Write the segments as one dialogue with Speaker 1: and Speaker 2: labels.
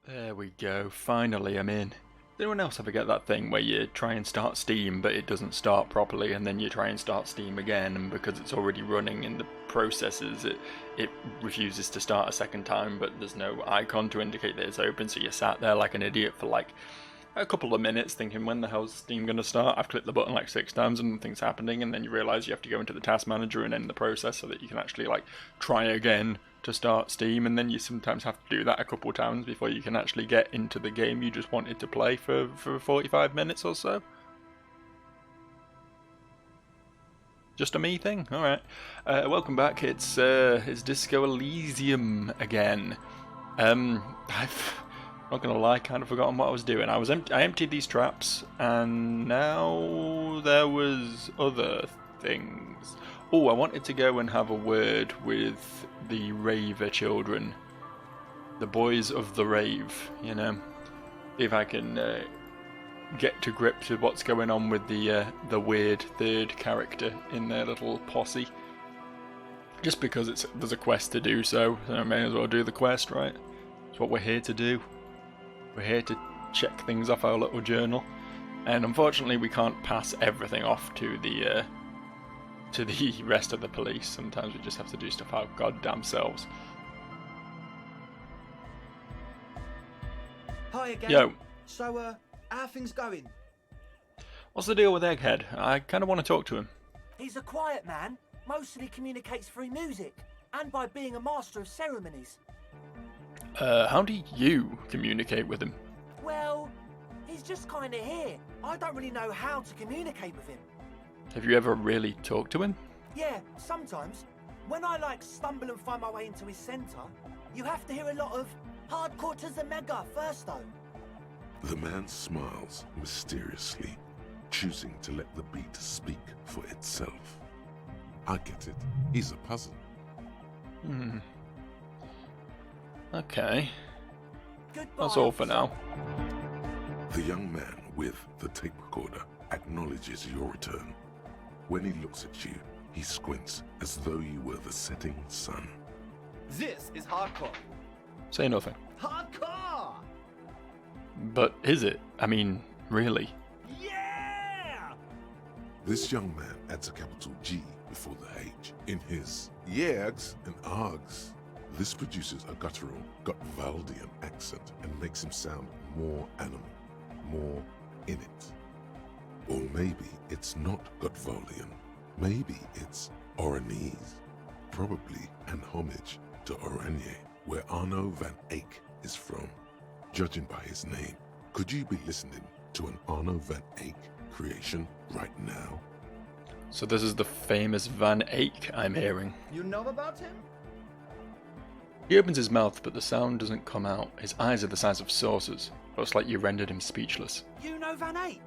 Speaker 1: There we go, finally I'm in. Does anyone else ever get that thing where you try and start Steam but it doesn't start properly, and then you try and start Steam again, and because it's already running in the processes it refuses to start a second time, but there's no icon to indicate that it's open, so you're sat there like an idiot for like a couple of minutes thinking, when the hell's Steam going to start? I've clicked the button like 6 times and nothing's happening, and then you realise you have to go into the task manager and end the process so that you can actually like try again to start Steam, and then you sometimes have to do that a couple of times before you can actually get into the game you just wanted to play for 45 minutes or so. Just a me thing? Alright. Welcome back, it's Disco Elysium again. I've not gonna lie, kind of forgotten what I was doing. I emptied these traps, and now there was other things. Oh, I wanted to go and have a word with the Raver children, the boys of the rave. You know, if I can get to grips with what's going on with the weird third character in their little posse. Just because there's a quest to do, so I may as well do the quest, right? It's what we're here to do. We're here to check things off our little journal, and unfortunately we can't pass everything off to the rest of the police. Sometimes we just have to do stuff our goddamn selves.
Speaker 2: Hi again.
Speaker 1: Yo.
Speaker 2: So, how are things going?
Speaker 1: What's the deal with Egghead? I kind of want to talk to him.
Speaker 3: He's a quiet man, mostly communicates through music, and by being a master of ceremonies.
Speaker 1: How do you communicate with him?
Speaker 3: Well, he's just kinda here. I don't really know how to communicate with him.
Speaker 1: Have you ever really talked to him?
Speaker 3: Yeah, sometimes. When I stumble and find my way into his centre, you have to hear a lot of hardcore to the mega first though.
Speaker 4: The man smiles mysteriously, choosing to let the beat speak for itself. I get it. He's a puzzle.
Speaker 1: Okay.
Speaker 3: Goodbye.
Speaker 1: That's all for now.
Speaker 4: The young man with the tape recorder acknowledges your return. When he looks at you, he squints as though you were the setting sun.
Speaker 2: This is hardcore.
Speaker 1: Say nothing.
Speaker 2: Hardcore!
Speaker 1: But is it? I mean, really?
Speaker 2: Yeah!
Speaker 4: This young man adds a capital G before the H in his yegs and args. This produces a guttural, Gutwaldian accent and makes him sound more animal, more in it. Or maybe it's not Gutwaldian. Maybe it's Oranese. Probably an homage to Oranje, where Arno van Eyck is from. Judging by his name, could you be listening to an Arno van Eyck creation right now?
Speaker 1: So this is the famous Van Eyck I'm hearing.
Speaker 2: You know about him?
Speaker 1: He opens his mouth, but the sound doesn't come out. His eyes are the size of saucers. Looks like you rendered him speechless.
Speaker 3: You know Van Eyck?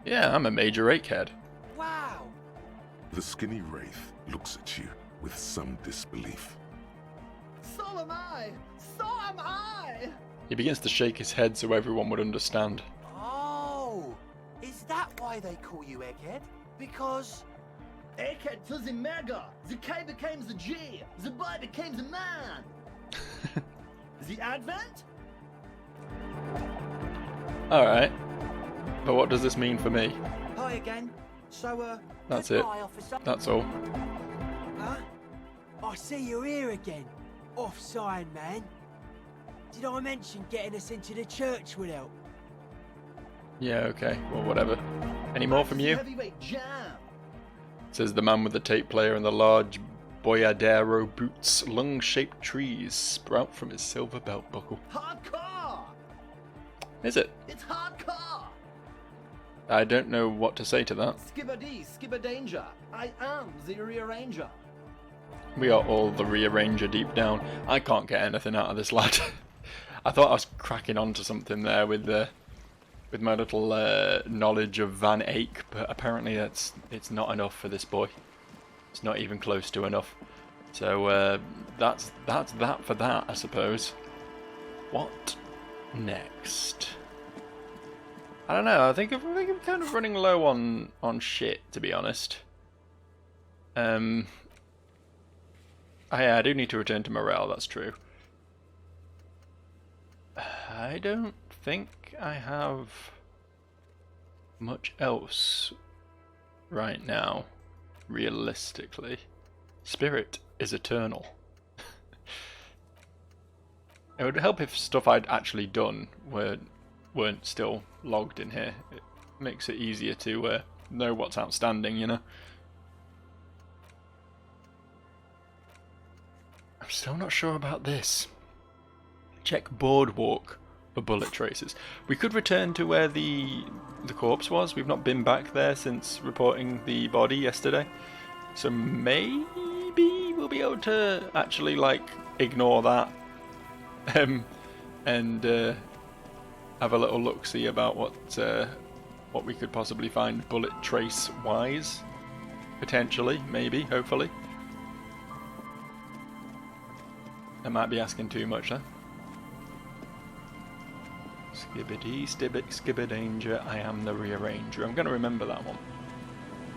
Speaker 1: Yeah, I'm a major Egghead.
Speaker 3: Wow.
Speaker 4: The skinny wraith looks at you with some disbelief.
Speaker 2: So am I! So am I!
Speaker 1: He begins to shake his head so everyone would understand.
Speaker 3: Oh, is that why they call you Egghead? Because
Speaker 2: Egghead to the mega! The K became the G! The boy became the man! The Advent?
Speaker 1: Alright. But what does this mean for me?
Speaker 3: hi again. So,
Speaker 1: That's it.
Speaker 3: goodbye, officer.
Speaker 1: That's all.
Speaker 3: Huh? I see you're here again. Off-sign, man. Did I mention getting us into the church would help?
Speaker 1: Yeah, okay. Well, whatever. Any more from you?
Speaker 2: Heavyweight jam!
Speaker 1: Says the man with the tape player and the large boyadero boots. Lung-shaped trees sprout from his silver belt buckle.
Speaker 2: Hardcore!
Speaker 1: Is it?
Speaker 2: It's hardcore!
Speaker 1: I don't know what to say to that.
Speaker 2: Skibbity, skibberdanger. I am the rearranger.
Speaker 1: We are all the rearranger deep down. I can't get anything out of this lad. I thought I was cracking onto something there with my little knowledge of Van Eyck, but apparently it's not enough for this boy. It's not even close to enough. So that's that for that, I suppose. What next? I don't know. I think I'm kind of running low on shit, to be honest. I do need to return to morale. That's true. I don't think I have much else right now, realistically. Spirit is eternal. It would help if stuff I'd actually done weren't still logged in here. It makes it easier to know what's outstanding, you know. I'm still not sure about this. Check boardwalk for bullet traces. We could return to where the corpse was. We've not been back there since reporting the body yesterday. So maybe we'll be able to actually, like, ignore that. And have a little look-see about what we could possibly find bullet trace-wise. Potentially, maybe, hopefully. I might be asking too much there. Skibbity, stibbit, skibbidanger, I am the rearranger. I'm going to remember that one.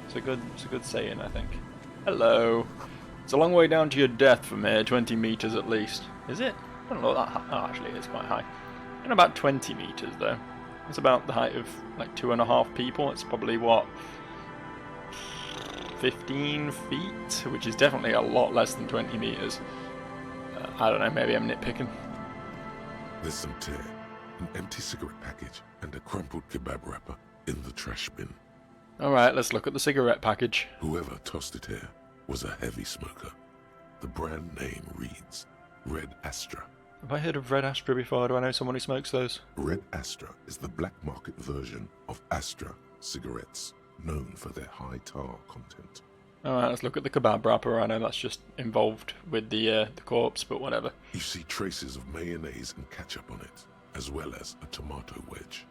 Speaker 1: It's a good saying, I think. Hello. It's a long way down to your death from here, 20 meters at least. Is it? I don't know that high. Oh, actually, it's quite high. And about 20 meters, though. It's about the height of, like, 2.5 people. It's probably, what, 15 feet? Which is definitely a lot less than 20 meters. I don't know, maybe I'm nitpicking.
Speaker 4: There's some tear, an empty cigarette package, and a crumpled kebab wrapper in the trash bin.
Speaker 1: Alright, let's look at the cigarette package.
Speaker 4: Whoever tossed it here was a heavy smoker. The brand name reads Red Astra.
Speaker 1: Have I heard of Red Astra before? Do I know someone who smokes those?
Speaker 4: Red Astra is the black market version of Astra cigarettes, known for their high tar content.
Speaker 1: Alright, let's look at the kebab wrapper. I know that's just involved with the corpse, but whatever.
Speaker 4: You see traces of mayonnaise and ketchup on it, as well as a tomato wedge.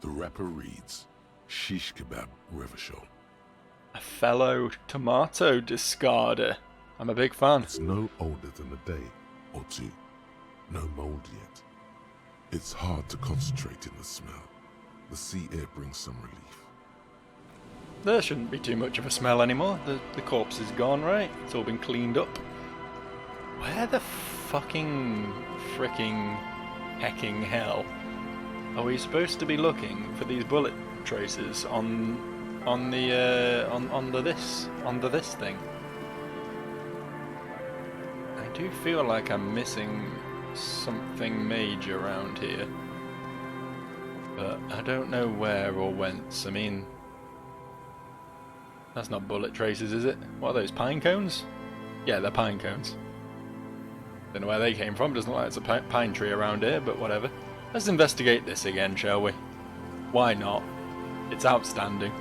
Speaker 4: The wrapper reads Shish Kebab Revachol.
Speaker 1: A fellow tomato discarder. I'm a big fan.
Speaker 4: It's no older than a day or two. No mold yet. It's hard to concentrate in the smell. The sea air brings some relief.
Speaker 1: There shouldn't be too much of a smell anymore. The corpse is gone, right? It's all been cleaned up. Where the fricking hecking hell are we supposed to be looking for these bullet traces on the this thing? I do feel like I'm missing something major around here, but I don't know where or whence. I mean, that's not bullet traces, is it? What are those, pine cones? Yeah, they're pine cones. Don't know where they came from. Doesn't look like it's a pine tree around here, but whatever. Let's investigate this again, shall we? Why not? It's outstanding.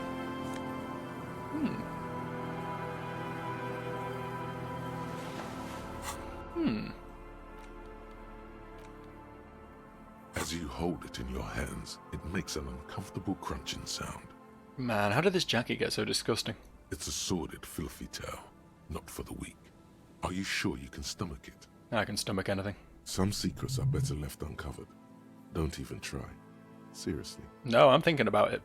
Speaker 4: As you hold it in your hands, it makes an uncomfortable crunching sound.
Speaker 1: Man, how did this jacket get so disgusting?
Speaker 4: It's a sordid, filthy tale, not for the weak. Are you sure you can stomach it?
Speaker 1: I can stomach anything.
Speaker 4: Some secrets are better left uncovered. Don't even try. Seriously.
Speaker 1: No, I'm thinking about it.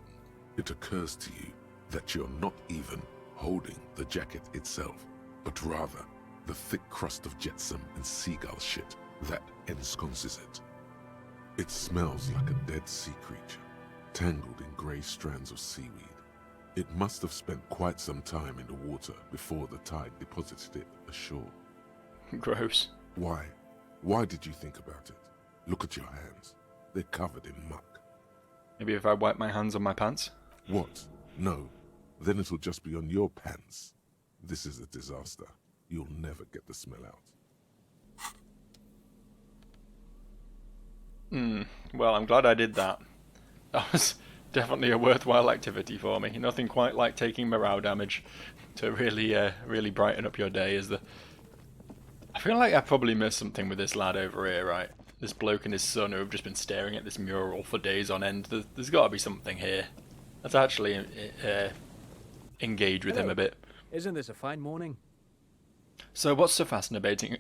Speaker 4: It occurs to you that you're not even holding the jacket itself, but rather the thick crust of jetsam and seagull shit that ensconces it. It smells like a dead sea creature, tangled in grey strands of seaweed. It must have spent quite some time in the water before the tide deposited it ashore.
Speaker 1: Gross.
Speaker 4: Why? Why did you think about it? Look at your hands. They're covered in muck.
Speaker 1: Maybe if I wipe my hands on my pants?
Speaker 4: What? No. Then it'll just be on your pants. This is a disaster. You'll never get the smell out.
Speaker 1: Well, I'm glad I did that. That was definitely a worthwhile activity for me. Nothing quite like taking morale damage to really brighten up your day, is there? I feel like I probably missed something with this lad over here, right? This bloke and his son who have just been staring at this mural for days on end. There's got to be something here. Let's actually engage with him a bit.
Speaker 5: Isn't this a fine morning?
Speaker 1: So what's so fascinating?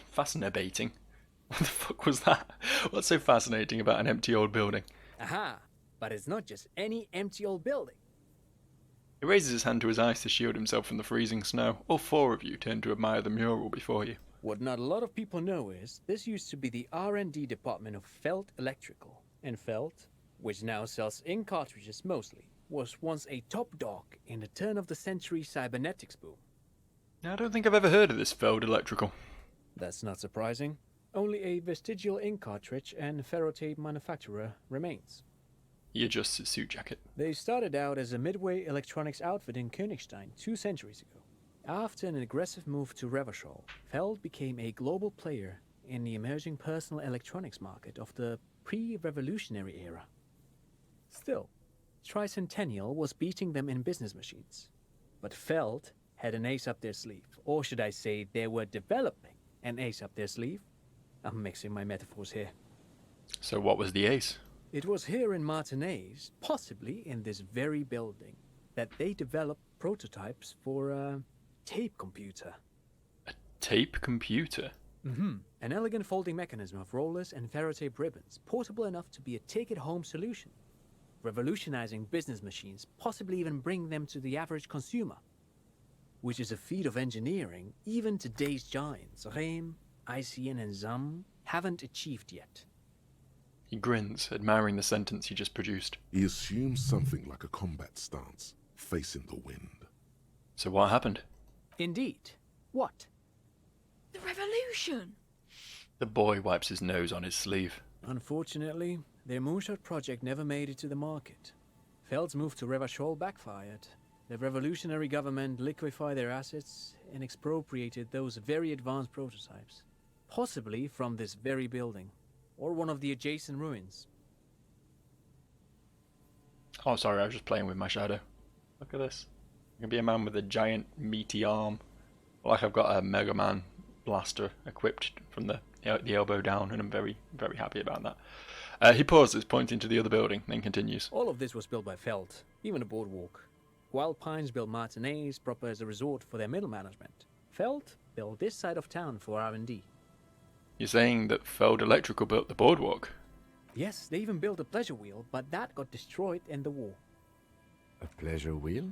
Speaker 1: Fascinating? What the fuck was that? What's so fascinating about an empty old building?
Speaker 5: Aha! But it's not just any empty old building.
Speaker 1: He raises his hand to his eyes to shield himself from the freezing snow. All four of you turn to admire the mural before you.
Speaker 5: What not a lot of people know is this used to be the R&D department of Feld Electrical, and Feld, which now sells ink cartridges mostly, was once a top dog in the turn-of-the-century cybernetics boom.
Speaker 1: I don't think I've ever heard of this Feld Electrical.
Speaker 5: That's not surprising. Only a vestigial ink cartridge and ferrotape manufacturer remains.
Speaker 1: He adjusts his suit jacket.
Speaker 5: They started out as a midway electronics outfit in Königstein 2 centuries ago. After an aggressive move to Revachol, Feld became a global player in the emerging personal electronics market of the pre-revolutionary era. Still, Tricentennial was beating them in business machines. But Feld had an ace up their sleeve, or should I say they were developing an ace up their sleeve. I'm mixing my metaphors here.
Speaker 1: So what was the ace?
Speaker 5: It was here in Martinez, possibly in this very building, that they developed prototypes for a tape computer.
Speaker 1: A tape computer?
Speaker 5: An elegant folding mechanism of rollers and ferrotape ribbons, portable enough to be a take-it-home solution. Revolutionizing business machines, possibly even bring them to the average consumer. Which is a feat of engineering even today's giants, Rehm, ICN and ZAM, haven't achieved yet.
Speaker 1: He grins, admiring the sentence he just produced.
Speaker 4: He assumes something like a combat stance, facing the wind.
Speaker 1: So what happened?
Speaker 5: Indeed. What?
Speaker 6: The revolution!
Speaker 1: The boy wipes his nose on his sleeve.
Speaker 5: Unfortunately, their moonshot project never made it to the market. Feld's move to Revachol backfired. The revolutionary government liquefied their assets and expropriated those very advanced prototypes. Possibly from this very building, or one of the adjacent ruins.
Speaker 1: Oh, sorry, I was just playing with my shadow. Look at this. I can be a man with a giant, meaty arm. Like I've got a Mega Man blaster equipped from the elbow down, and I'm very, very happy about that. He pauses, pointing to the other building, then continues.
Speaker 5: All of this was built by Feld, even the boardwalk. Wild Pines built Martinez proper as a resort for their middle management. Feld built this side of town for R&D.
Speaker 1: You're saying that Feld Electrical built the boardwalk?
Speaker 5: Yes, they even built a pleasure wheel, but that got destroyed in the war.
Speaker 7: A pleasure wheel?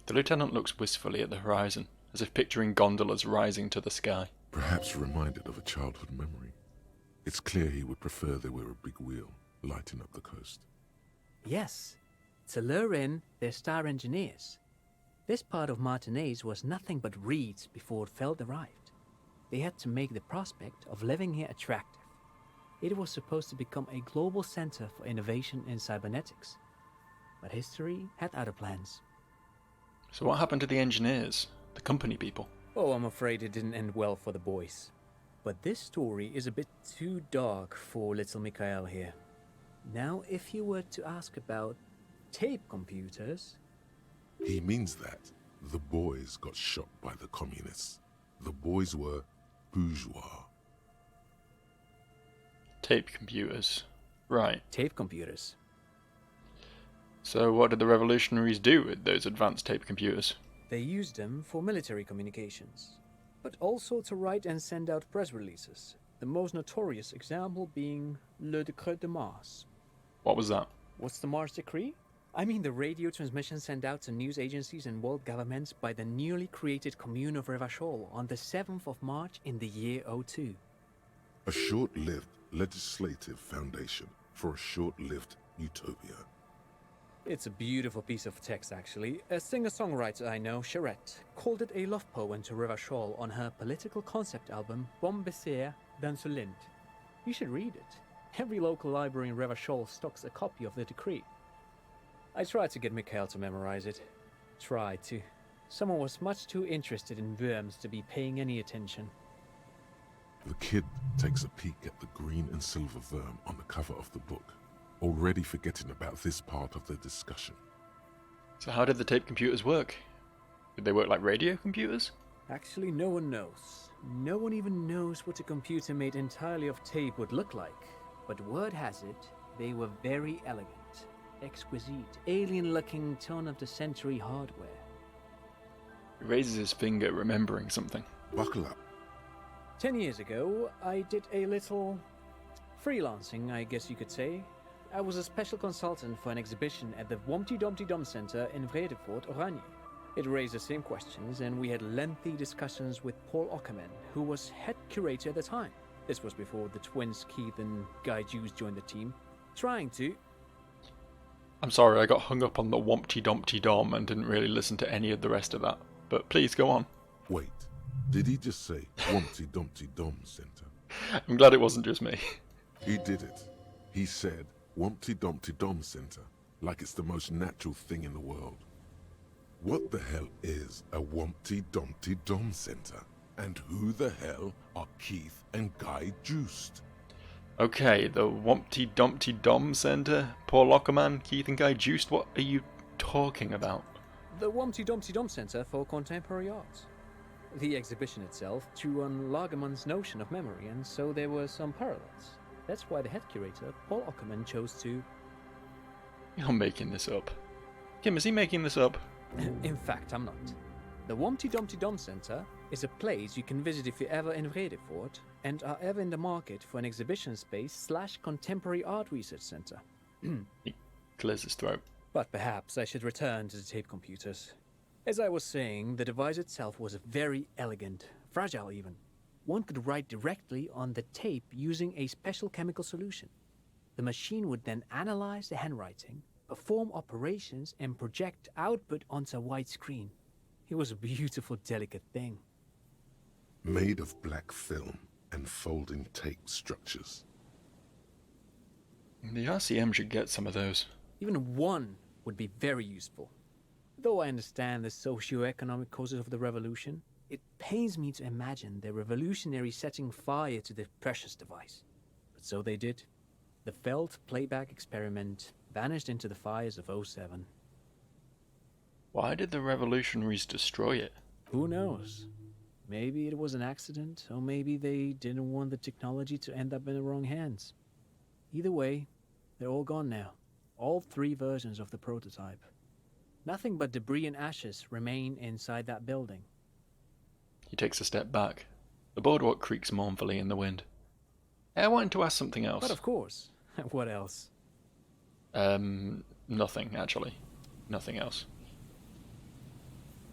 Speaker 1: The lieutenant looks wistfully at the horizon, as if picturing gondolas rising to the sky.
Speaker 4: Perhaps reminded of a childhood memory. It's clear he would prefer there were a big wheel, lighting up the coast.
Speaker 5: Yes, to lure in their star engineers. This part of Martinez was nothing but reeds before Feld arrived. They had to make the prospect of living here attractive. It was supposed to become a global center for innovation in cybernetics. But history had other plans.
Speaker 1: So what happened to the engineers? The company people?
Speaker 5: Oh, I'm afraid it didn't end well for the boys. But this story is a bit too dark for little Mikhail here. Now, if you were to ask about tape computers...
Speaker 4: He means that the boys got shot by the communists. The boys were bourgeois.
Speaker 1: Tape computers. Right.
Speaker 5: Tape computers.
Speaker 1: So what did the revolutionaries do with those advanced tape computers?
Speaker 5: They used them for military communications, but also to write and send out press releases, the most notorious example being Le Décret de Mars.
Speaker 1: What was that?
Speaker 5: What's the Mars Decree? I mean the radio transmission sent out to news agencies and world governments by the newly created Commune of Revachol on the 7th of March in the year 02.
Speaker 4: A short-lived legislative foundation for a short-lived utopia.
Speaker 5: It's a beautiful piece of text, actually. A singer-songwriter I know, Charette, called it a love poem to Revachol on her political concept album, Bon Baiser d'Insolente. You should read it. Every local library in Revachol stocks a copy of the decree. I tried to get Mikhail to memorize it. Tried to. Someone was much too interested in worms to be paying any attention.
Speaker 4: The kid takes a peek at the green and silver worm on the cover of the book, already forgetting about this part of the discussion.
Speaker 1: So how did the tape computers work? Did they work like radio computers?
Speaker 5: Actually, no one knows. No one even knows what a computer made entirely of tape would look like. But word has it, they were very elegant, exquisite, alien-looking turn-of-the-century hardware.
Speaker 1: He raises his finger, remembering something.
Speaker 4: Buckle up.
Speaker 5: 10 years ago, I did a little freelancing, I guess you could say. I was a special consultant for an exhibition at the Wompty Dumpty Dum Center in Vredefort, Oranje. It raised the same questions, and we had lengthy discussions with Paul Ockerman, who was head curator at the time. This was before the twins Keith and Guy Juice joined the team, trying to...
Speaker 1: I'm sorry, I got hung up on the Wompty Dumpty Dom and didn't really listen to any of the rest of that. But please go on.
Speaker 4: Wait, did he just say Wumpty Dumpty Dom Center?
Speaker 1: I'm glad it wasn't just me.
Speaker 4: He did it. He said Wumpty Dumpty Dom Center, like it's the most natural thing in the world. What the hell is a Wumpty Dumpty Dom Center? And who the hell are Keith and Guy Juiced?
Speaker 1: Okay, the Wompty Dumpty Dom Center, Paul Lockerman, Keith and Guy Juiced, what are you talking about?
Speaker 5: The Wumpty Dumpty Dom Center for Contemporary Arts. The exhibition itself drew on Lagerman's notion of memory, and so there were some parallels. That's why the head curator, Paul Ockerman, chose to...
Speaker 1: You're making this up. Kim, is he making this up?
Speaker 5: In fact, I'm not. The Wumpty Dumpty Dom Center is a place you can visit if you're ever in Vredefort and are ever in the market for an exhibition space / contemporary art research center.
Speaker 1: He clears his throat.
Speaker 5: But perhaps I should return to the tape computers. As I was saying, the device itself was very elegant, fragile even. One could write directly on the tape using a special chemical solution. The machine would then analyze the handwriting, perform operations, and project output onto a white screen. It was a beautiful, delicate thing.
Speaker 4: Made of black film and folding tape structures.
Speaker 1: The RCM should get some of those.
Speaker 5: Even one would be very useful. Though I understand the socio-economic causes of the revolution, it pains me to imagine the revolutionaries setting fire to the precious device. But so they did. The failed playback experiment vanished into the fires of '07.
Speaker 1: Why did the revolutionaries destroy it?
Speaker 5: Who knows? Maybe it was an accident, or maybe they didn't want the technology to end up in the wrong hands. Either way, they're all gone now. All 3 versions of the prototype. Nothing but debris and ashes remain inside that building.
Speaker 1: He takes a step back. The boardwalk creaks mournfully in the wind. I wanted to ask something else.
Speaker 5: But of course. What else?
Speaker 1: Nothing, actually. Nothing else.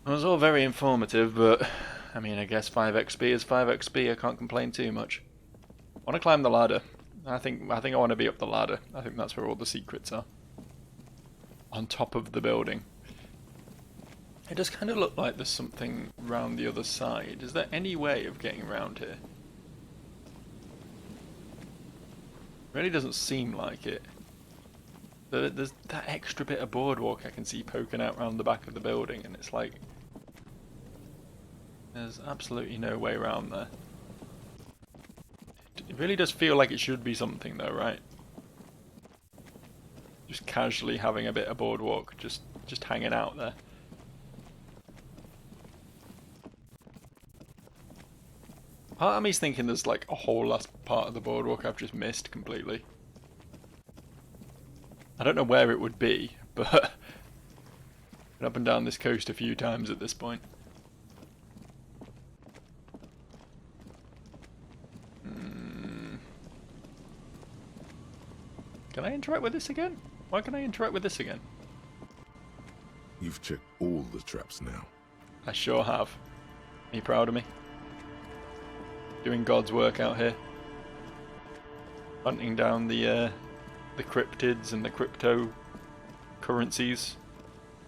Speaker 1: It was all very informative, but... I mean, I guess 5xp is 5xp, I can't complain too much. I want to climb the ladder. I think I want to be up the ladder. I think that's where all the secrets are. On top of the building. It does kind of look like there's something round the other side. Is there any way of getting around here? Really doesn't seem like it. There's that extra bit of boardwalk I can see poking out round the back of the building, and it's like... There's absolutely no way around there. It really does feel like it should be something though, right? Just casually having a bit of boardwalk, just hanging out there. Part of me's thinking there's like a whole last part of the boardwalk I've just missed completely. I don't know where it would be, but been up and down this coast a few times at this point. Can I interact with this again? Why can I interact with this again?
Speaker 4: You've checked all the traps now.
Speaker 1: I sure have. Are you proud of me? Doing God's work out here. Hunting down the cryptids and the cryptocurrencies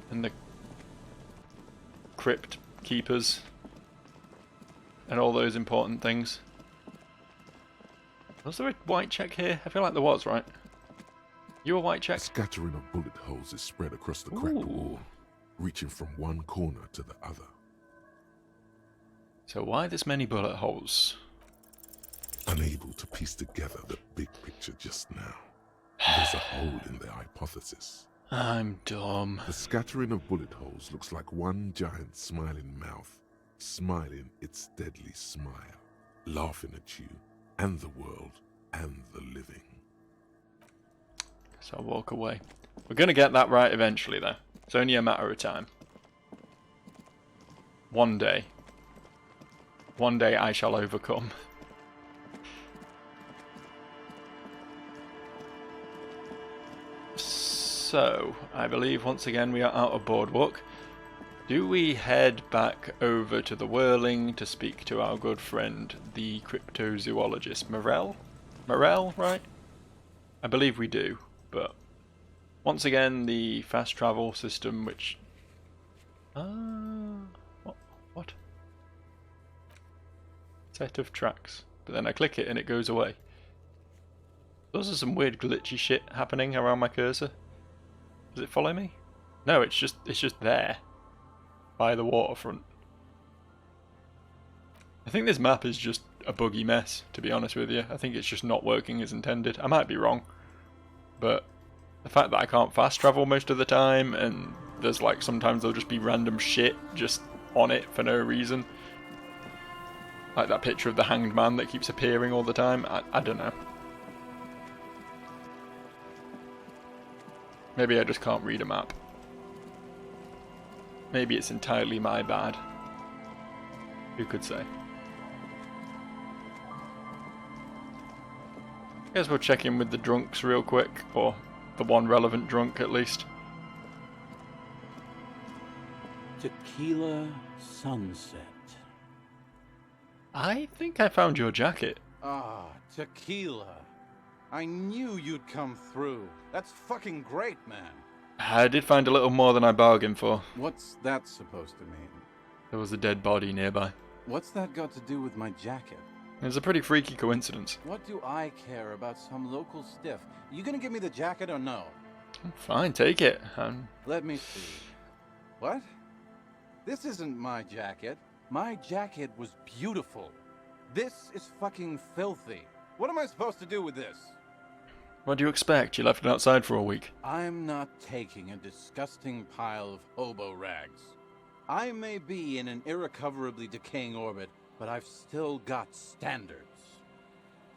Speaker 1: and the crypt keepers and all those important things. Was there a white check here? I feel like there was, right? You a white check?
Speaker 4: A scattering of bullet holes is spread across the cracked wall, reaching from one corner to the other.
Speaker 1: So why this many bullet holes?
Speaker 4: Unable to piece together the big picture just now. There's a hole in their hypothesis.
Speaker 1: I'm dumb.
Speaker 4: The scattering of bullet holes looks like one giant smiling mouth, smiling its deadly smile, laughing at you and the world and the living.
Speaker 1: So I'll walk away. We're going to get that right eventually though. It's only a matter of time. One day. One day I shall overcome. So, I believe once again we are out of boardwalk. Do we head back over to the Whirling to speak to our good friend, the cryptozoologist Morel? Morel, right? I believe we do, but once again, the fast travel system, which... What? Set of tracks. But then I click it and it goes away. Those are some weird glitchy shit happening around my cursor. Does it follow me? No, it's just there. By the waterfront. I think this map is just a buggy mess, to be honest with you. I think it's just not working as intended. I might be wrong. But the fact that I can't fast travel most of the time, and there's like sometimes there'll just be random shit just on it for no reason. Like that picture of the hanged man that keeps appearing all the time. I don't know. Maybe I just can't read a map. Maybe it's entirely my bad. Who could say? Guess we'll check in with the drunks real quick, or the one relevant drunk at least.
Speaker 8: Tequila sunset.
Speaker 1: I think I found your jacket.
Speaker 9: Ah, tequila. I knew you'd come through. That's fucking great, man.
Speaker 1: I did find a little more than I bargained for.
Speaker 9: What's that supposed to mean?
Speaker 1: There was a dead body nearby.
Speaker 9: What's that got to do with my jacket?
Speaker 1: It's a pretty freaky coincidence.
Speaker 9: What do I care about some local stiff? You gonna give me the jacket or no?
Speaker 1: Fine, take it.
Speaker 9: Let me see. What? This isn't my jacket. My jacket was beautiful. This is fucking filthy. What am I supposed to do with this?
Speaker 1: What do you expect? You left it outside for a week.
Speaker 9: I'm not taking a disgusting pile of hobo rags. I may be in an irrecoverably decaying orbit, but I've still got standards.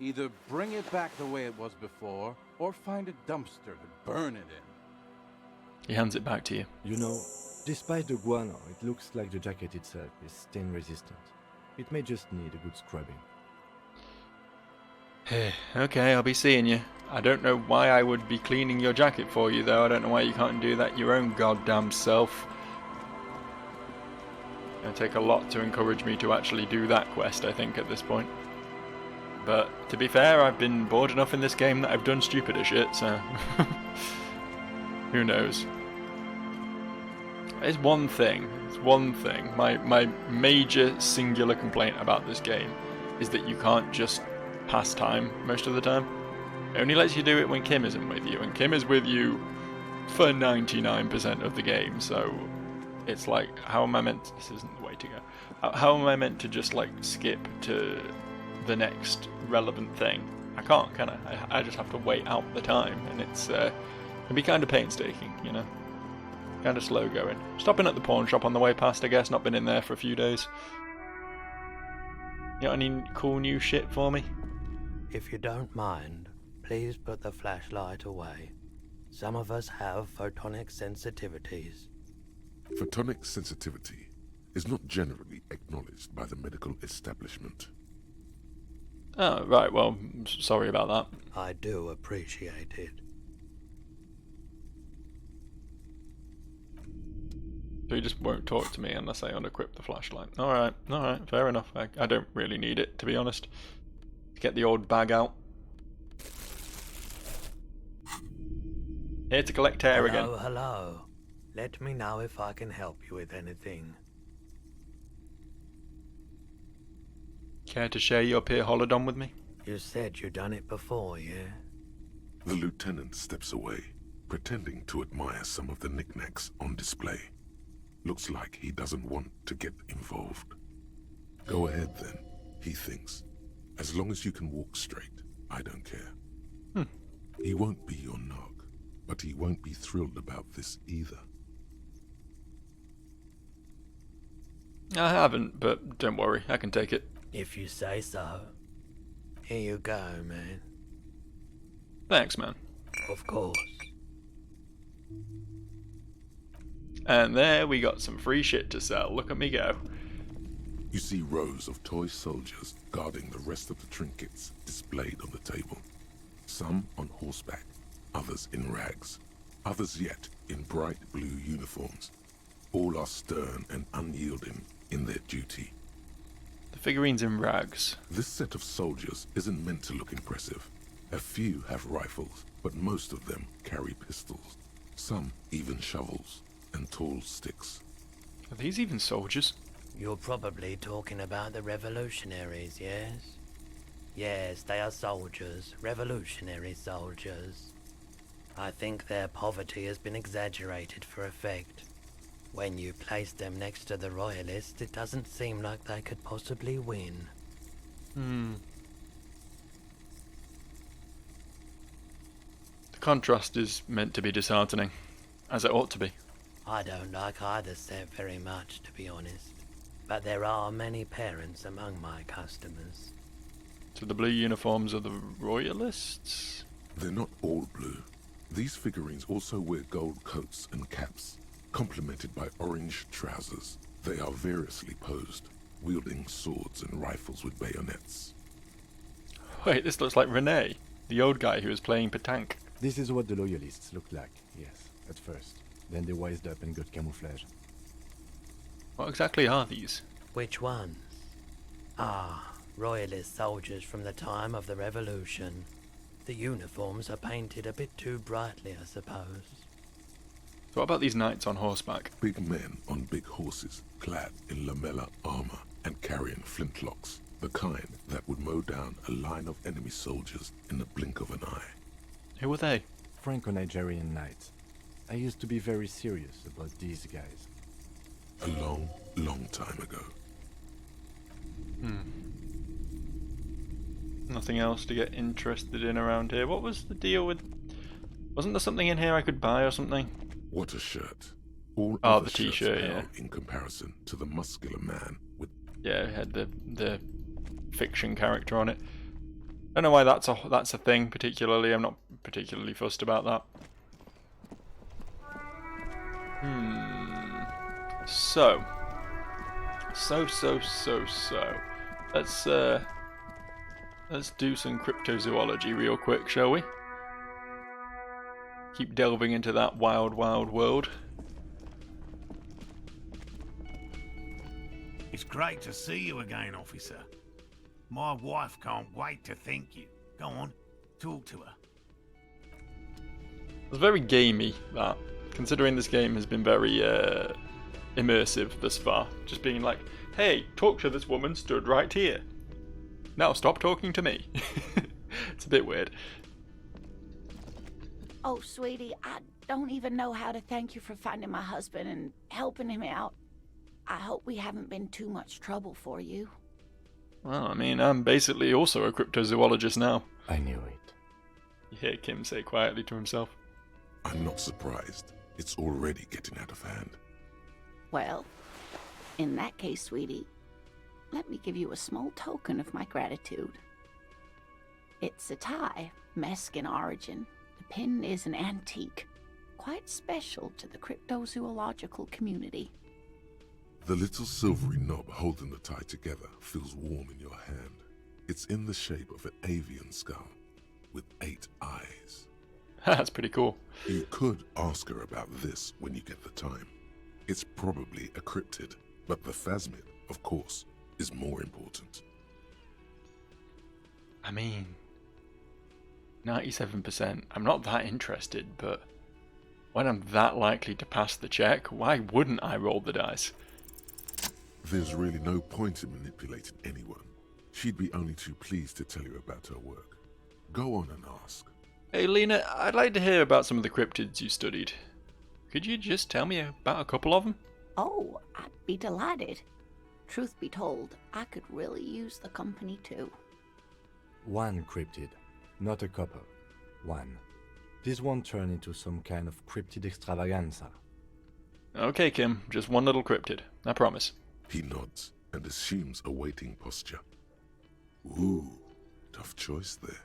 Speaker 9: Either bring it back the way it was before, or find a dumpster to burn it in.
Speaker 1: He hands it back to you.
Speaker 7: You know, despite the guano, it looks like the jacket itself is stain resistant. It may just need a good scrubbing.
Speaker 1: Okay, I'll be seeing you. I don't know why I would be cleaning your jacket for you, though. I don't know why you can't do that your own goddamn self. It'll take a lot to encourage me to actually do that quest, I think, at this point. But, to be fair, I've been bored enough in this game that I've done stupider shit, so... Who knows? It's one thing. My major singular complaint about this game is that you can't just pass time most of the time. It only lets you do it when Kim isn't with you, and Kim is with you for 99% of the game, so it's like, how am I meant to, this isn't the way to go. How am I meant to just like skip to the next relevant thing? I can't, can I? I just have to wait out the time, and it's can be kind of painstaking, you know? Kind of slow going. Stopping at the pawn shop on the way past, I guess. Not been in there for a few days. You got any cool new shit for me?
Speaker 10: If you don't mind, please put the flashlight away. Some of us have photonic sensitivities.
Speaker 4: Photonic sensitivity is not generally acknowledged by the medical establishment.
Speaker 1: Oh, right, well, sorry about that.
Speaker 10: I do appreciate it.
Speaker 1: So you just won't talk to me unless I unequip the flashlight. Alright, fair enough. I don't really need it, to be honest. Get the old bag out. Here to collect hair again.
Speaker 10: Hello. Let me know if I can help you with anything.
Speaker 1: Care to share your peer holodon with me?
Speaker 10: You said you done it before, yeah?
Speaker 4: The lieutenant steps away, pretending to admire some of the knickknacks on display. Looks like he doesn't want to get involved. Go ahead then, he thinks. As long as you can walk straight, I don't care. He won't be your nog, but he won't be thrilled about this either.
Speaker 1: I haven't, but don't worry, I can take it.
Speaker 10: If you say so. Here you go, man.
Speaker 1: Thanks, man.
Speaker 10: Of course.
Speaker 1: And there we got some free shit to sell. Look at me go.
Speaker 4: You see rows of toy soldiers guarding the rest of the trinkets displayed on the table. Some on horseback, others in rags, others yet in bright blue uniforms. All are stern and unyielding in their duty.
Speaker 1: The figurines in rags.
Speaker 4: This set of soldiers isn't meant to look impressive. A few have rifles, but most of them carry pistols. Some even shovels and tall sticks.
Speaker 1: Are these even soldiers?
Speaker 10: You're probably talking about the revolutionaries, yes? Yes, they are soldiers, revolutionary soldiers. I think their poverty has been exaggerated for effect. When you place them next to the royalists, it doesn't seem like they could possibly win.
Speaker 1: The contrast is meant to be disheartening, as it ought to be.
Speaker 10: I don't like either set very much, to be honest. But there are many parents among my customers.
Speaker 1: So the blue uniforms are the royalists?
Speaker 4: They're not all blue. These figurines also wear gold coats and caps, complemented by orange trousers. They are variously posed, wielding swords and rifles with bayonets.
Speaker 1: Wait, this looks like Rene, the old guy who was playing petanque.
Speaker 7: This is what the loyalists looked like, yes, at first. Then they wised up and got camouflage.
Speaker 1: What exactly are these?
Speaker 10: Which ones? Ah, royalist soldiers from the time of the Revolution. The uniforms are painted a bit too brightly, I suppose.
Speaker 1: So what about these knights on horseback?
Speaker 4: Big men on big horses, clad in lamella armor and carrying flintlocks, the kind that would mow down a line of enemy soldiers in the blink of an eye.
Speaker 1: Who are they?
Speaker 7: Franco-Nigerian knights. I used to be very serious about these guys.
Speaker 4: A long, long time ago.
Speaker 1: Nothing else to get interested in around here. What was the deal with... Wasn't there something in here I could buy or something?
Speaker 4: What a shirt. All
Speaker 1: Oh,
Speaker 4: other
Speaker 1: the
Speaker 4: shirts
Speaker 1: t-shirt,
Speaker 4: pale
Speaker 1: yeah.
Speaker 4: in comparison to the muscular man with...
Speaker 1: Yeah, it had the fiction character on it. I don't know why that's a thing particularly. I'm not particularly fussed about that. So. Let's do some cryptozoology real quick, shall we? Keep delving into that wild, wild world.
Speaker 11: It's great to see you again, officer. My wife can't wait to thank you. Go on, talk to her.
Speaker 1: It was very gamey, that. Considering this game has been very immersive thus far. Just being like, hey, talk to this woman stood right here. Now stop talking to me. It's a bit weird.
Speaker 6: Oh, sweetie, I don't even know how to thank you for finding my husband and helping him out. I hope we haven't been too much trouble for you.
Speaker 1: Well, I mean, I'm basically also a cryptozoologist now.
Speaker 7: I knew it.
Speaker 1: You hear Kim say quietly to himself.
Speaker 4: I'm not surprised. It's already getting out of hand.
Speaker 6: Well, in that case, sweetie, let me give you a small token of my gratitude. It's a tie, Mescan origin. The pin is an antique, quite special to the cryptozoological community.
Speaker 4: The little silvery knob holding the tie together feels warm in your hand. It's in the shape of an avian skull with 8 eyes.
Speaker 1: That's pretty cool.
Speaker 4: You could ask her about this when you get the time. It's probably a cryptid, but the phasmid, of course, is more important.
Speaker 1: I mean, 97%. I'm not that interested, but when I'm that likely to pass the check, why wouldn't I roll the dice?
Speaker 4: There's really no point in manipulating anyone. She'd be only too pleased to tell you about her work. Go on and ask.
Speaker 1: Hey Lena, I'd like to hear about some of the cryptids you studied. Could you just tell me about a couple of them?
Speaker 6: Oh, I'd be delighted. Truth be told, I could really use the company too.
Speaker 7: One cryptid, not a couple. One. This won't turn into some kind of cryptid extravaganza.
Speaker 1: Okay, Kim, just one little cryptid, I promise.
Speaker 4: He nods and assumes a waiting posture. Ooh, tough choice there.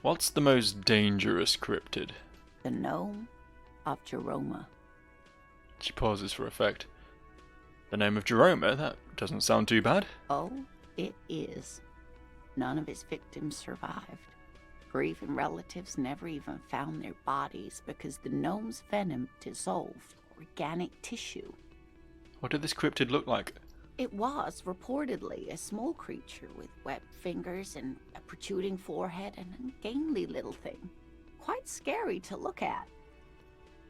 Speaker 1: What's the most dangerous cryptid?
Speaker 6: The gnome of Jeroma.
Speaker 1: She pauses for effect. The name of Jeroma? That doesn't sound too bad.
Speaker 6: Oh, it is. None of his victims survived. Grieving relatives never even found their bodies because the gnome's venom dissolved organic tissue.
Speaker 1: What did this cryptid look like?
Speaker 6: It was reportedly a small creature with webbed fingers and a protruding forehead and a gangly little thing. Quite scary to look at.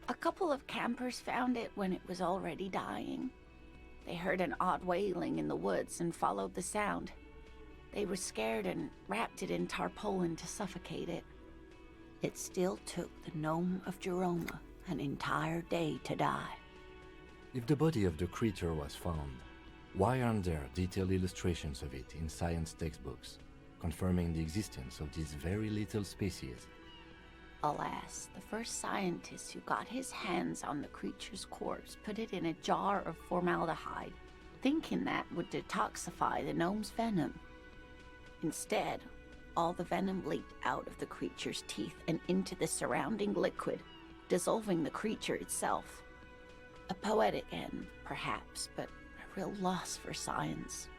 Speaker 6: A couple of campers found it when it was already dying. They heard an odd wailing in the woods and followed the sound. They were scared and wrapped it in tarpaulin to suffocate it. It still took the gnome of Jeroma an entire day to die.
Speaker 7: If the body of the creature was found, why aren't there detailed illustrations of it in science textbooks, confirming the existence of this very little species?
Speaker 6: Alas, the first scientist who got his hands on the creature's corpse put it in a jar of formaldehyde, thinking that would detoxify the gnome's venom. Instead, all the venom leaked out of the creature's teeth and into the surrounding liquid, dissolving the creature itself. A poetic end, perhaps, but a real loss for science.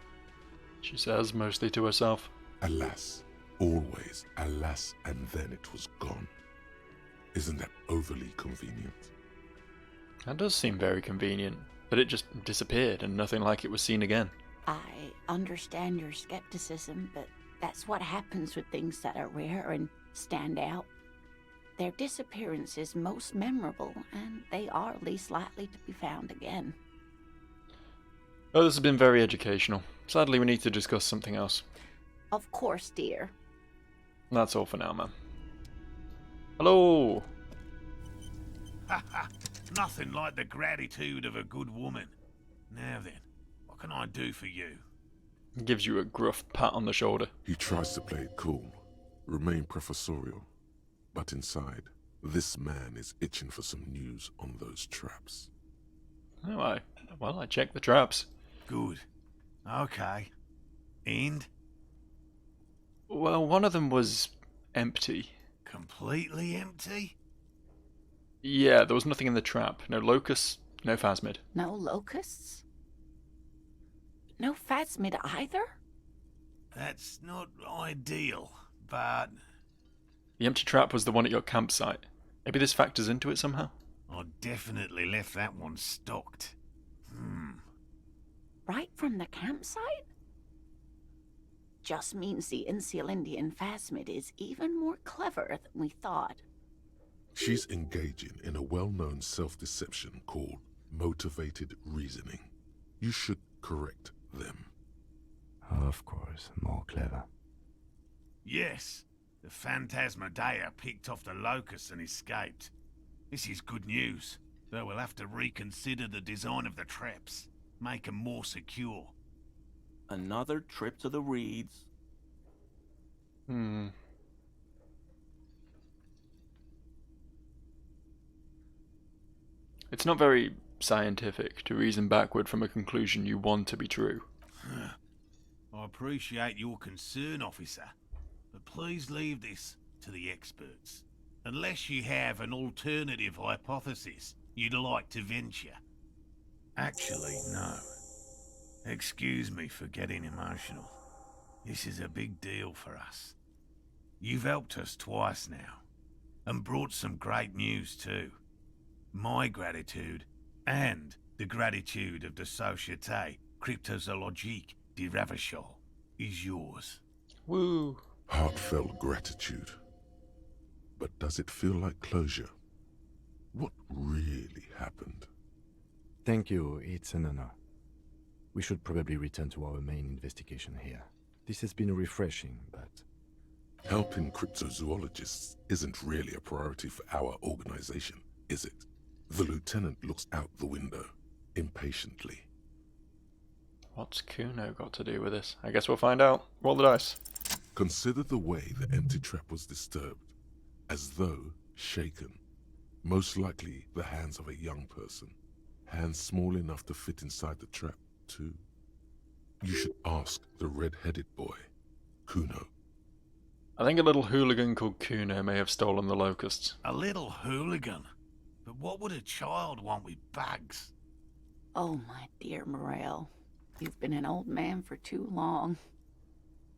Speaker 1: She says, mostly to herself.
Speaker 4: Alas, always alas, and then it was gone. Isn't that overly convenient?
Speaker 1: That does seem very convenient, but it just disappeared and nothing like it was seen again.
Speaker 6: I understand your skepticism, but that's what happens with things that are rare and stand out. Their disappearance is most memorable, and they are least likely to be found again.
Speaker 1: Oh, this has been very educational. Sadly, we need to discuss something else.
Speaker 6: Of course, dear.
Speaker 1: That's all for now, man. Hello!
Speaker 11: Nothing like the gratitude of a good woman. Now then, what can I do for you?
Speaker 1: Gives you a gruff pat on the shoulder.
Speaker 4: He tries to play it cool, remain professorial, but inside, this man is itching for some news on those traps.
Speaker 1: Oh, I checked the traps.
Speaker 11: Good. Okay. And?
Speaker 1: Well, one of them was empty.
Speaker 11: Completely empty?
Speaker 1: Yeah, there was nothing in the trap. No locusts, no phasmid.
Speaker 6: No locusts? No phasmid either?
Speaker 11: That's not ideal, but...
Speaker 1: The empty trap was the one at your campsite. Maybe this factors into it somehow?
Speaker 11: I definitely left that one stocked.
Speaker 6: Right from the campsite? Just means the Insulindian phasmid is even more clever than we thought.
Speaker 4: She's engaging in a well-known self-deception called motivated reasoning. You should correct them.
Speaker 7: Of course, more clever.
Speaker 11: Yes, the Phantasmadeia picked off the locust and escaped. This is good news, though we'll have to reconsider the design of the traps, make them more secure.
Speaker 8: Another trip to the reeds.
Speaker 1: It's not very scientific to reason backward from a conclusion you want to be true.
Speaker 11: I appreciate your concern, officer, but please leave this to the experts. Unless you have an alternative hypothesis you'd like to venture. Actually, no. Excuse me for getting emotional. This is a big deal for us. You've helped us twice now, and brought some great news too. My gratitude, and the gratitude of the Société Cryptozoologique de Ravachol, is yours.
Speaker 1: Woo!
Speaker 4: Heartfelt gratitude. But does it feel like closure? What really happened?
Speaker 7: Thank you, it's an honor. We should probably return to our main investigation here. This has been refreshing, but...
Speaker 4: Helping cryptozoologists isn't really a priority for our organization, is it? The lieutenant looks out the window, impatiently.
Speaker 1: What's Kuno got to do with this? I guess we'll find out. Roll the dice.
Speaker 4: Consider the way the empty trap was disturbed, as though shaken. Most likely the hands of a young person. Hands small enough to fit inside the trap, too. You should ask the red-headed boy, Kuno.
Speaker 1: I think a little hooligan called Kuno may have stolen the locusts.
Speaker 11: A little hooligan? But what would a child want with bugs?
Speaker 6: Oh, my dear Morel. You've been an old man for too long.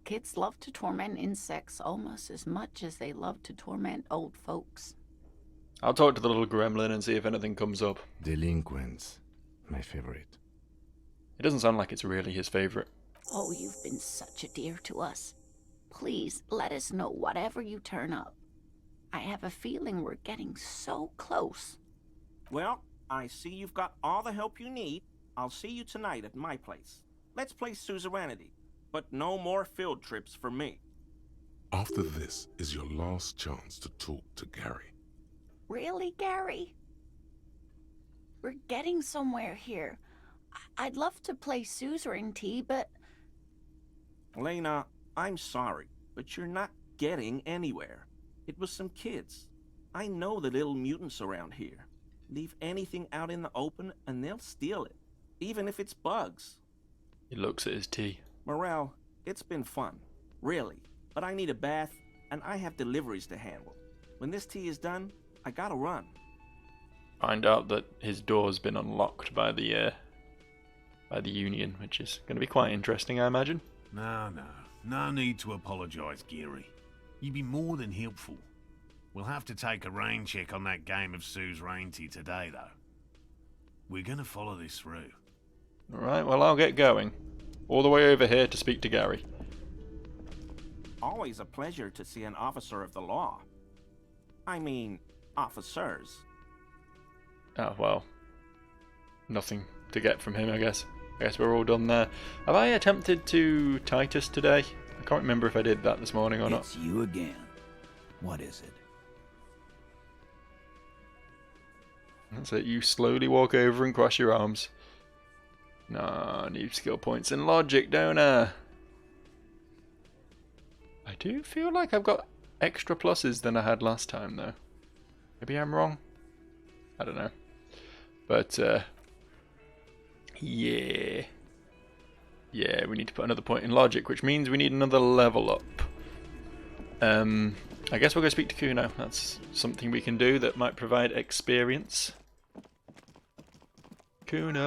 Speaker 6: Kids love to torment insects almost as much as they love to torment old folks.
Speaker 1: I'll talk to the little gremlin and see if anything comes up.
Speaker 7: Delinquents. My favorite.
Speaker 1: It doesn't sound like it's really his favourite.
Speaker 6: Oh, you've been such a dear to us. Please, let us know whatever you turn up. I have a feeling we're getting so close.
Speaker 8: Well, I see you've got all the help you need. I'll see you tonight at my place. Let's play suzerainty, but no more field trips for me.
Speaker 4: After this is your last chance to talk to Gary.
Speaker 6: Really, Gary? We're getting somewhere here. I'd love to play suzerainty, but...
Speaker 8: Lena, I'm sorry, but you're not getting anywhere. It was some kids. I know the little mutants around here. Leave anything out in the open and they'll steal it, even if it's bugs.
Speaker 1: He looks at his tea.
Speaker 8: Morel, it's been fun, really, but I need a bath and I have deliveries to handle. When this tea is done, I gotta run.
Speaker 1: Find out that his door's been unlocked by the Union, which is going to be quite interesting, I imagine.
Speaker 11: No need to apologise, Geary. You'd be more than helpful. We'll have to take a rain check on that game of suzerainty today, though. We're going to follow this through.
Speaker 1: Alright, well, I'll get going. All the way over here to speak to Gary.
Speaker 8: Always a pleasure to see an officer of the law. I mean, officers.
Speaker 1: Oh, well. Nothing to get from him, I guess. I guess we're all done there. Have I attempted to Titus today? I can't remember if I did that this morning or not.
Speaker 2: It's you again. What is it?
Speaker 1: That's it, you slowly walk over and cross your arms. No, I need skill points in logic, don't I? I do feel like I've got extra pluses than I had last time, though. Maybe I'm wrong? I don't know. But, yeah. Yeah, we need to put another point in logic, which means we need another level up. I guess we'll go speak to Kuno. That's something we can do that might provide experience. Kuno!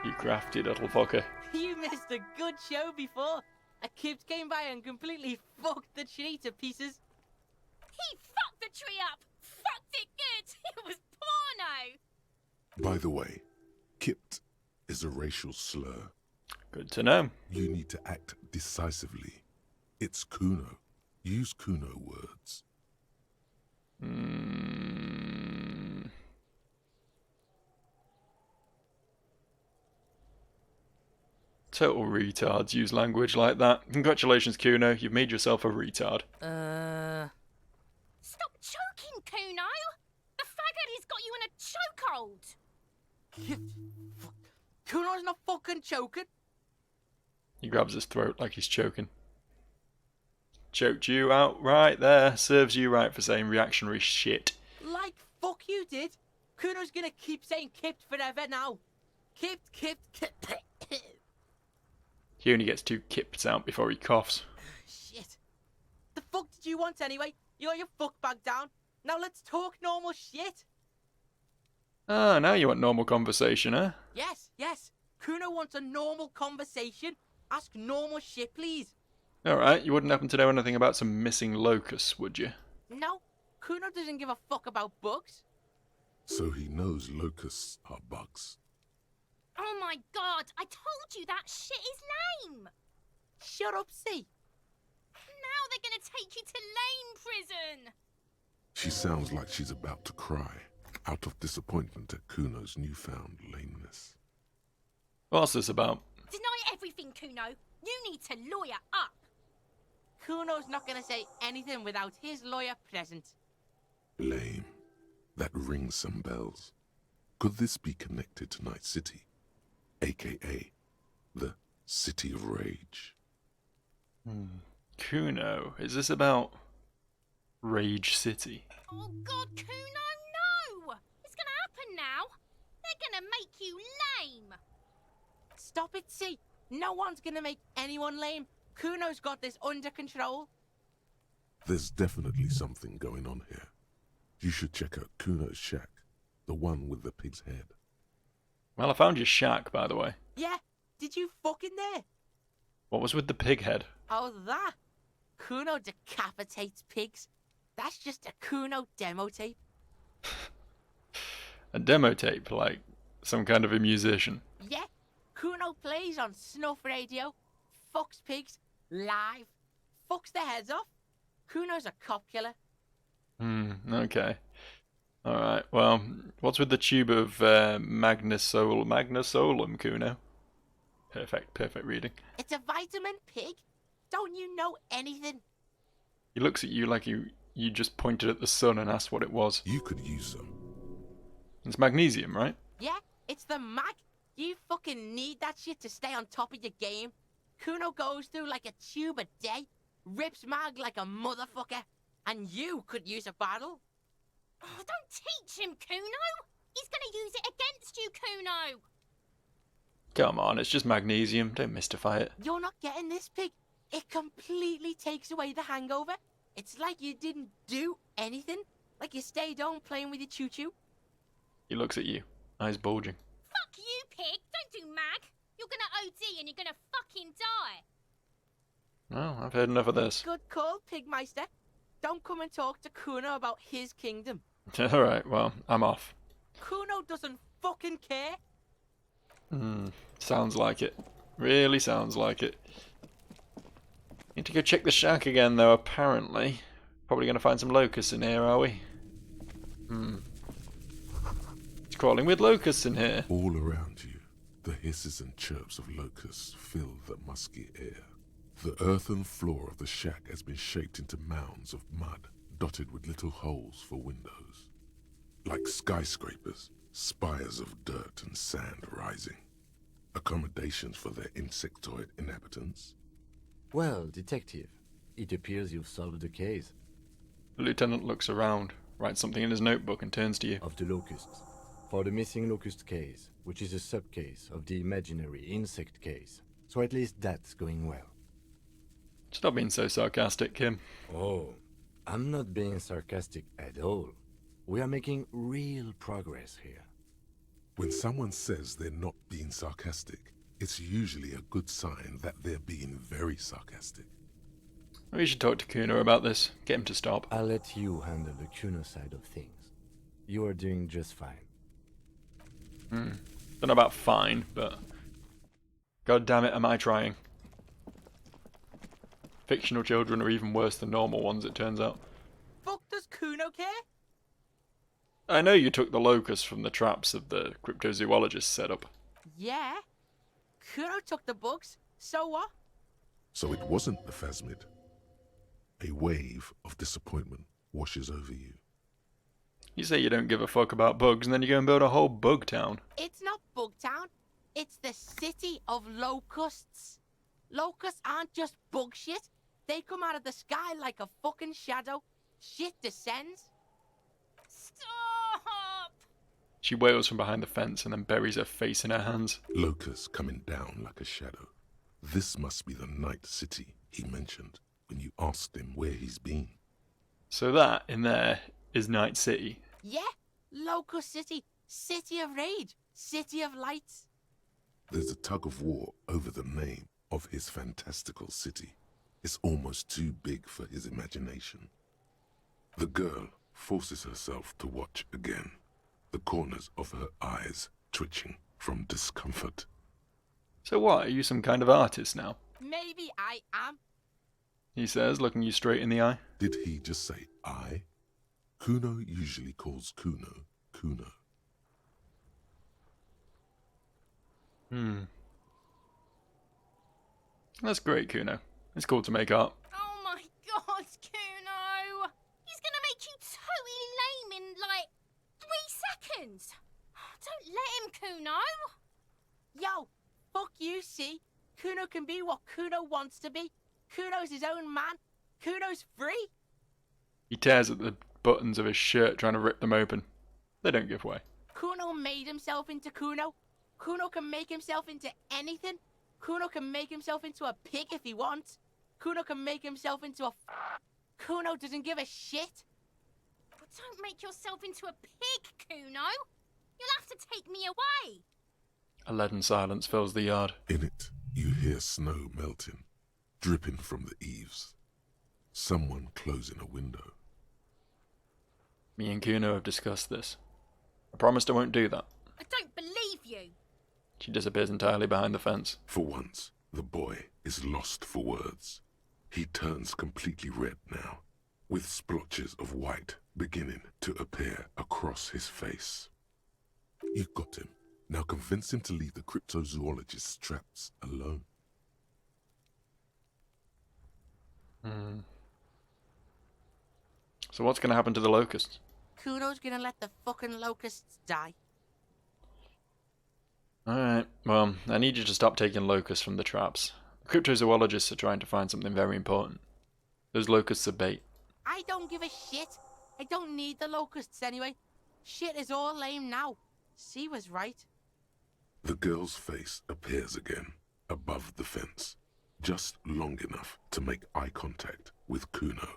Speaker 1: You crafty little fucker.
Speaker 12: You missed a good show before. A kid came by and completely fucked the tree to pieces.
Speaker 13: He fucked the tree up! Fucked it good! It was porno!
Speaker 4: By the way, Kipt is a racial slur.
Speaker 1: Good to know.
Speaker 4: You need to act decisively. It's Kuno. Use Kuno words.
Speaker 1: Total retards use language like that. Congratulations, Kuno. You've made yourself a retard.
Speaker 13: Stop choking, Kuno! The faggot has got you in a chokehold!
Speaker 12: Kuno's not fucking choking.
Speaker 1: He grabs his throat like he's choking. Choked you out right there. Serves you right for saying reactionary shit.
Speaker 12: Like fuck you did. Kuno's gonna keep saying Kipt forever now. Kipt.
Speaker 1: He only gets 2 kips out before he coughs.
Speaker 12: Shit. The fuck did you want anyway? You got your fuck bag down. Now let's talk normal shit.
Speaker 1: Ah, now you want normal conversation, huh?
Speaker 12: Yes. Kuno wants a normal conversation. Ask normal shit, please.
Speaker 1: Alright, you wouldn't happen to know anything about some missing locusts, would you?
Speaker 12: No, Kuno doesn't give a fuck about bugs.
Speaker 4: So he knows locusts are bugs.
Speaker 13: Oh my god, I told you that shit is lame!
Speaker 12: Shut up, C.
Speaker 13: Now they're gonna take you to lame prison!
Speaker 4: She sounds like she's about to cry, out of disappointment at Kuno's newfound lameness.
Speaker 1: What's this about?
Speaker 13: Deny everything, Kuno. You need to lawyer up.
Speaker 12: Kuno's not gonna say anything without his lawyer present.
Speaker 4: Lame. That rings some bells. Could this be connected to Night City? AKA, the City of Rage.
Speaker 1: Kuno, is this about Rage City?
Speaker 13: Oh god, Kuno, no! It's gonna happen now. They're gonna make you lame.
Speaker 12: Stop it, C. No one's gonna make anyone lame. Kuno's got this under control.
Speaker 4: There's definitely something going on here. You should check out Kuno's shack, the one with the pig's head.
Speaker 1: Well, I found your shack, by the way.
Speaker 12: Yeah, did you fucking there?
Speaker 1: What was with the pig head?
Speaker 12: Oh, that? Kuno decapitates pigs. That's just a Kuno demo tape.
Speaker 1: A demo tape, like some kind of a musician.
Speaker 12: Yeah, Kuno plays on snuff radio, fucks pigs, live, fucks their heads off. Kuno's a cop killer.
Speaker 1: Okay. Alright, well, what's with the tube of Magnesolum, Kuno? Perfect reading.
Speaker 12: It's a vitamin pig. Don't you know anything?
Speaker 1: He looks at you like you just pointed at the sun and asked what it was.
Speaker 4: You could use some.
Speaker 1: It's magnesium, right?
Speaker 12: Yeah, it's the mag. You fucking need that shit to stay on top of your game. Kuno goes through like a tube a day, rips mag like a motherfucker, and you could use a bottle.
Speaker 13: Oh, don't teach him, Kuno! He's gonna use it against you, Kuno!
Speaker 1: Come on, it's just magnesium. Don't mystify it.
Speaker 12: You're not getting this, pig. It completely takes away the hangover. It's like you didn't do anything. Like you stayed home playing with your choo-choo.
Speaker 1: He looks at you, eyes bulging.
Speaker 13: Fuck you, pig! Don't do mag! You're gonna OD and you're gonna fucking die!
Speaker 1: Well, I've heard enough of this.
Speaker 12: Good call, Pigmeister. Don't come and talk to Kuno about his kingdom.
Speaker 1: Alright, well, I'm off.
Speaker 12: Kuno doesn't fucking care.
Speaker 1: Sounds like it. Really sounds like it. Need to go check the shack again, though, apparently. Probably going to find some locusts in here, are we? It's crawling with locusts in here.
Speaker 4: All around you, the hisses and chirps of locusts fill the musky air. The earthen floor of the shack has been shaped into mounds of mud, dotted with little holes for windows. Like skyscrapers, spires of dirt and sand rising. Accommodations for their insectoid inhabitants.
Speaker 7: Well, detective, it appears you've solved the case.
Speaker 1: The lieutenant looks around, writes something in his notebook and turns to you.
Speaker 7: Of the locusts. For the missing locust case, which is a sub-case of the imaginary insect case. So at least that's going well.
Speaker 1: Stop being so sarcastic, Kim.
Speaker 7: Oh, I'm not being sarcastic at all. We are making real progress here.
Speaker 4: When someone says they're not being sarcastic, it's usually a good sign that they're being very sarcastic.
Speaker 1: We should talk to Kuno about this. Get him to stop.
Speaker 7: I'll let you handle the Kuno side of things. You are doing just fine.
Speaker 1: Don't know about fine, but... God damn it, am I trying. Fictional children are even worse than normal ones, it turns out.
Speaker 12: Fuck does Kuno care?
Speaker 1: I know you took the locusts from the traps of the cryptozoologist setup.
Speaker 12: Yeah. Kuno took the bugs. So what?
Speaker 4: So it wasn't the phasmid. A wave of disappointment washes over you.
Speaker 1: You say you don't give a fuck about bugs, and then you go and build a whole bug town.
Speaker 12: It's not Bugtown. It's the city of locusts. Locusts aren't just bug shit. They come out of the sky like a fucking shadow. Shit descends.
Speaker 13: Stop!
Speaker 1: She wails from behind the fence and then buries her face in her hands.
Speaker 4: Locusts coming down like a shadow. This must be the Night City he mentioned when you asked him where he's been.
Speaker 1: So that, in there, is Night City.
Speaker 12: Yeah, Locust City. City of rage. City of lights.
Speaker 4: There's a tug of war over the name of his fantastical city. It's almost too big for his imagination. The girl forces herself to watch again, the corners of her eyes twitching from discomfort.
Speaker 1: So what, are you some kind of artist now?
Speaker 12: Maybe I am.
Speaker 1: He says, looking you straight in the eye.
Speaker 4: Did he just say I? Kuno usually calls Kuno, Kuno.
Speaker 1: That's great, Kuno. It's cool to make art.
Speaker 13: Oh my god, Kuno! He's gonna make you totally lame in, like, 3 seconds! Don't let him, Kuno!
Speaker 12: Yo, fuck you, see? Kuno can be what Kuno wants to be. Kuno's his own man. Kuno's free.
Speaker 1: He tears at the buttons of his shirt, trying to rip them open. They don't give way.
Speaker 12: Kuno made himself into Kuno. Kuno can make himself into anything. Kuno can make himself into a pig if he wants. Kuno can make himself into a... Kuno doesn't give a shit.
Speaker 13: But don't make yourself into a pig, Kuno! You'll have to take me away!
Speaker 1: A leaden silence fills the yard.
Speaker 4: In it, you hear snow melting, dripping from the eaves. Someone closing a window.
Speaker 1: Me and Kuno have discussed this. I promised I won't do that.
Speaker 13: I don't believe you.
Speaker 1: She disappears entirely behind the fence.
Speaker 4: For once, the boy is lost for words. He turns completely red now, with splotches of white beginning to appear across his face. You got him. Now convince him to leave the cryptozoologist's traps alone.
Speaker 1: So what's going to happen to the locusts?
Speaker 12: Kuno's gonna let the fucking locusts die.
Speaker 1: Alright, well, I need you to stop taking locusts from the traps. Cryptozoologists are trying to find something very important. Those locusts are bait.
Speaker 12: I don't give a shit. I don't need the locusts anyway. Shit is all lame now. C was right.
Speaker 4: The girl's face appears again, above the fence, just long enough to make eye contact with Kuno.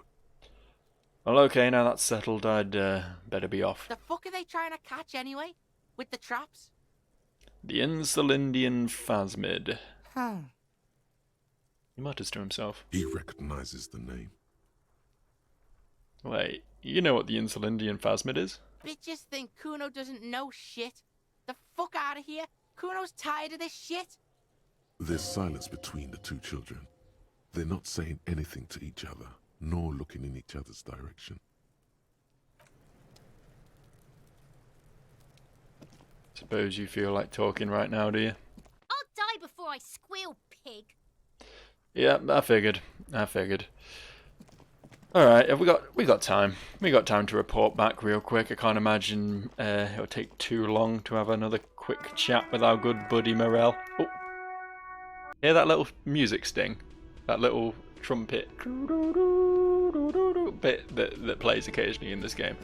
Speaker 1: Well, okay, now that's settled, I'd better be off.
Speaker 12: The fuck are they trying to catch anyway? With the traps?
Speaker 1: The Insulindian phasmid.
Speaker 12: Huh.
Speaker 1: He mutters to himself.
Speaker 4: He recognizes the name.
Speaker 1: Wait, you know what the Insulindian phasmid is?
Speaker 12: Bitches think Kuno doesn't know shit. The fuck out of here. Kuno's tired of this shit.
Speaker 4: There's silence between the two children. They're not saying anything to each other, nor looking in each other's direction.
Speaker 1: Suppose you feel like talking right now, do you?
Speaker 13: I'll die before I squeal, pig.
Speaker 1: Yeah, I figured. Alright, have we got time. We got time to report back real quick. I can't imagine it'll take too long to have another quick chat with our good buddy Morel. Oh. Hear that little music sting? That little trumpet bit that plays occasionally in this game.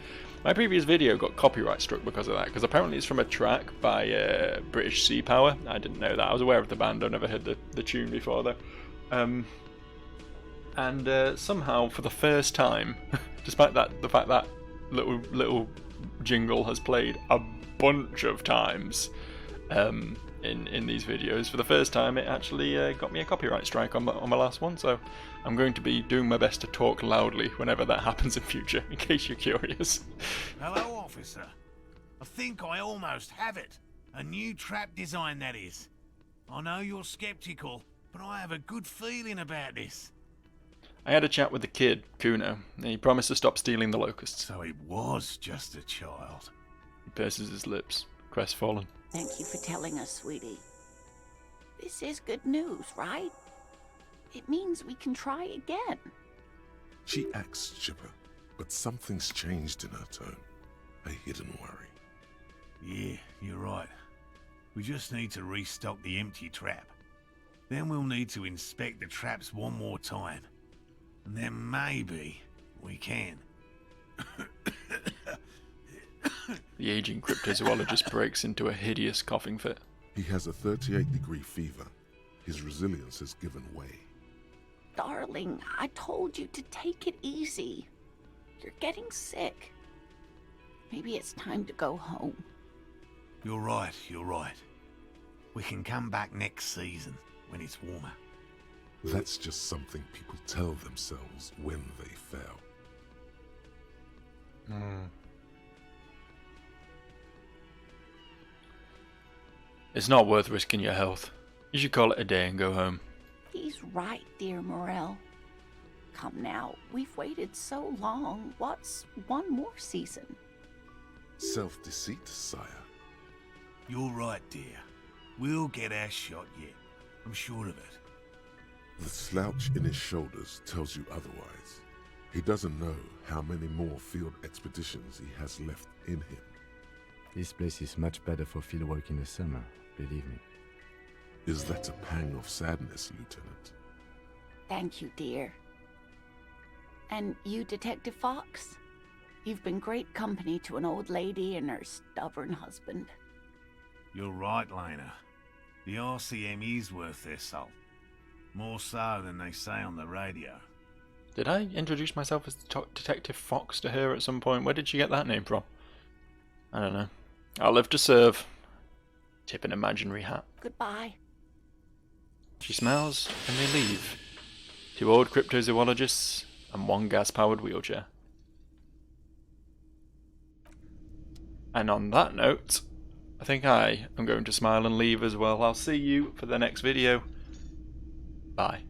Speaker 1: My previous video got copyright struck because of that, because apparently it's from a track by British Sea Power. I didn't know that. I was aware of the band, I've never heard the tune before though. And somehow, for the first time, despite the fact that little jingle has played a bunch of times in these videos, for the first time it actually got me a copyright strike on my last one. So I'm going to be doing my best to talk loudly whenever that happens in future, in case you're curious.
Speaker 11: Hello, officer. I think I almost have it. A new trap design, that is. I know you're skeptical, but I have a good feeling about this.
Speaker 1: I had a chat with the kid, Kuno, and he promised to stop stealing the locusts.
Speaker 11: So it was just a child.
Speaker 1: He purses his lips, crestfallen.
Speaker 6: Thank you for telling us, sweetie. This is good news, right? It means we can try again.
Speaker 4: She acts chipper, but something's changed in her tone. A hidden worry.
Speaker 11: Yeah, you're right. We just need to restock the empty trap. Then we'll need to inspect the traps one more time. And then maybe we can.
Speaker 1: The aging cryptozoologist breaks into a hideous coughing fit.
Speaker 4: He has a 38-degree fever. His resilience has given way.
Speaker 6: Darling, I told you to take it easy. You're getting sick. Maybe it's time to go home.
Speaker 11: You're right. We can come back next season, when it's warmer.
Speaker 4: That's just something people tell themselves when they fail.
Speaker 1: It's not worth risking your health. You should call it a day and go home.
Speaker 6: He's right, dear Morel. Come now, we've waited so long. What's one more season?
Speaker 4: Self-deceit, sire.
Speaker 11: You're right, dear. We'll get our shot yet. I'm sure of it.
Speaker 4: The slouch in his shoulders tells you otherwise. He doesn't know how many more field expeditions he has left in him.
Speaker 7: This place is much better for fieldwork in the summer, believe me.
Speaker 4: Is that a pang of sadness, Lieutenant?
Speaker 6: Thank you, dear. And you, Detective Fox? You've been great company to an old lady and her stubborn husband.
Speaker 11: You're right, Lena. The RCM is worth their salt. More so than they say on the radio.
Speaker 1: Did I introduce myself as Detective Fox to her at some point? Where did she get that name from? I don't know. I'll live to serve. tip an imaginary hat.
Speaker 6: Goodbye.
Speaker 1: She smiles and they leave. 2 old cryptozoologists and 1 gas-powered wheelchair. And on that note, I think I am going to smile and leave as well. I'll see you for the next video. Bye.